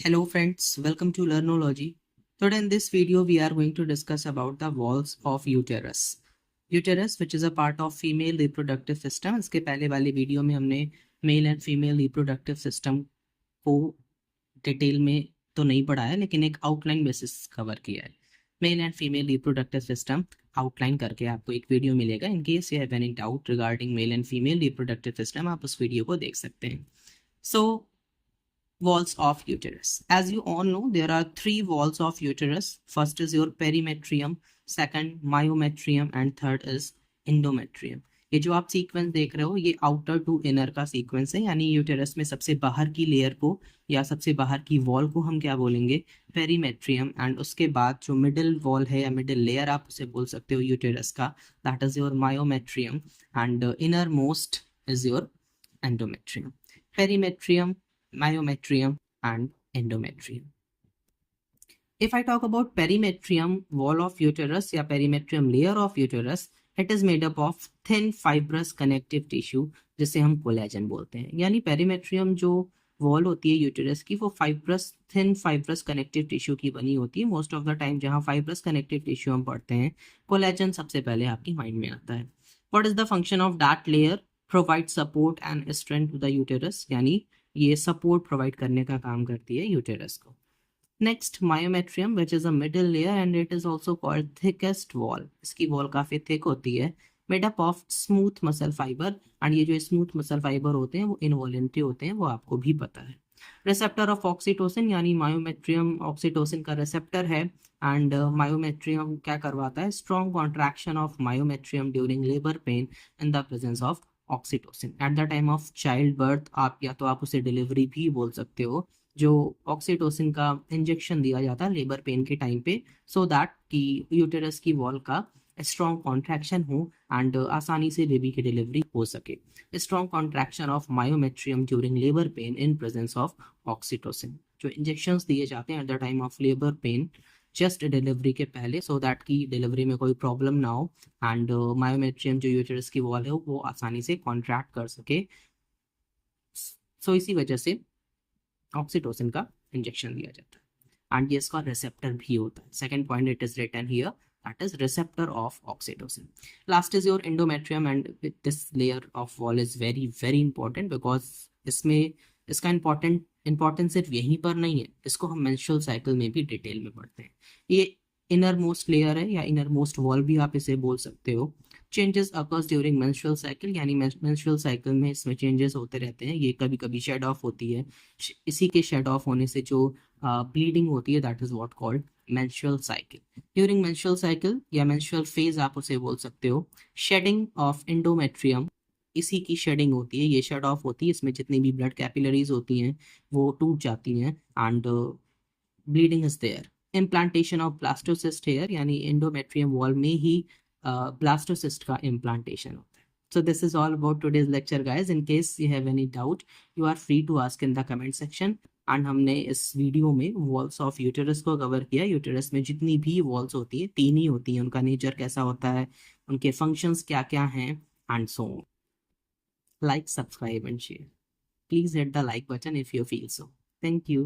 Hello friends, welcome to Learnology. Today in this video we are going to discuss about the walls of uterus. Uterus which is a part of female reproductive system. इसके पहले वाले video में हमने male and female reproductive system को detail में तो नहीं पढ़ा है लेकिन एक आउटलाइन बेसिस कवर किया है. Male and female reproductive system outline करके आपको एक वीडियो मिलेगा. In case you have any doubt regarding male and female reproductive system आप उस वीडियो को देख सकते हैं. So walls of uterus. As you all know, there are three walls of uterus. First is your perimetrium, second myometrium and third is endometrium. ये जो आप sequence देख रहे हो ये आउटर टू इनर का सीक्वेंस है, यानी यूटेरस में सबसे बाहर की लेयर को या सबसे बाहर की वॉल को हम क्या बोलेंगे, पेरीमेट्रियम. एंड उसके बाद जो मिडिल वॉल है या मिडिल लेयर आप उसे बोल सकते हो यूटेरस का, that is your myometrium. And inner most is your endometrium. Perimetrium, myometrium and endometrium. If I talk about perimetrium wall of uterus या perimetrium layer of uterus, it is made up of thin fibrous connective tissue जिसे हम collagen बोलते हैं. यानी perimetrium जो wall होती है uterus की वो थिन फाइब्रस कनेक्टिव टिश्यू की बनी होती है. मोस्ट ऑफ द टाइम जहाँ फाइब्रस कनेक्टिव टिश्यू हम पढ़ते हैं कोलेजन सबसे पहले आपकी माइंड में आता है. What is the function of that layer? Provide support and strength to the uterus, यानी ये सपोर्ट प्रोवाइड करने का काम करती है यूटेरस को. Next myometrium which is a middle layer and it is also called thickest wall. इसकी wall काफी थिक होती है, made up of smooth muscle fibre. And ये जो स्मूथ मसल फाइबर होते हैं वो इनवॉलेंट्री होते हैं, वो आपको भी पता है. रिसेप्टर ऑफ ऑक्सीटोसिन, यानी मायोमेट्रियम ऑक्सीटोसिन का रिसेप्टर है. एंड मायोमेट्रियम क्या करवाता है? Strong contraction of myometrium during labour pain in the presence of oxytocin. At the time of child birth आप या तो आप उसे डिलीवरी भी बोल सकते हो, जो ऑक्सीटोसिन का इंजेक्शन दिया जाता है लेबर पेन के टाइम पे, सो दैट कि यूटेरस की वॉल का स्ट्रॉन्ग कॉन्ट्रैक्शन हो एंड आसानी से बेबी की डिलीवरी हो सके. Strong contraction of myometrium during labour pain in presence of oxytocin. जो इंजेक्शंस दिए जाते हैं at the time of labour pain just delivery के पहले, सो दैट की डिलीवरी में कोई प्रॉब्लम ना हो एंड मायोमेट्रियम जो यूटेरस की वॉल है वो आसानी से कॉन्ट्रैक्ट कर सके. सो इसी वजह से ऑक्सीटोसिन का इंजेक्शन दिया जाता है. एंड ये इसका रिसेप्टर भी होता है. Second point it is written here, that is receptor of oxytocin. Last is your endometrium and this layer of wall is very very important because इसमें इसका इंपॉर्टेंस सिर्फ यहीं पर नहीं है, इसको हम मेंस्ट्रुअल साइकिल में भी डिटेल में पढ़ते हैं. ये इनर मोस्ट लेयर है या इनर मोस्ट वॉल भी आप इसे बोल सकते हो. Changes occurs during menstrual cycle, यानी मेंस्ट्रुअल साइकिल में इसमें चेंजेस होते रहते हैं. ये कभी कभी शेड ऑफ होती है. इसी के शेड ऑफ होने से जो ब्लीडिंग होती है that is what called menstrual cycle. During menstrual cycle या मेंस्ट्रुअल फेज आप उसे बोल सकते हो. शेडिंग ऑफ एंडोमेट्रियम, इसी की शेडिंग होती है, ये शेड ऑफ होती है. इसमें जितनी भी ब्लड कैपिलरीज होती हैं वो टूट जाती हैं and bleeding is there. Implantation of blastocyst here, यानी एंडोमेट्रियम वॉल में ही ब्लास्टोसिस्ट का इम्प्लांटेशन होता है. So this is all about today's lecture guys. In case you have any doubt, you are free to ask in the comment section. And हमने इस video में walls of uterus को cover किया. Uterus में जितनी भी वॉल्स होती है तीन ही होती हैं, उनका नेचर कैसा होता है, उनके फंक्शंस क्या क्या हैं and so on. Like, subscribe and share. Please hit the like button if you feel so. Thank you.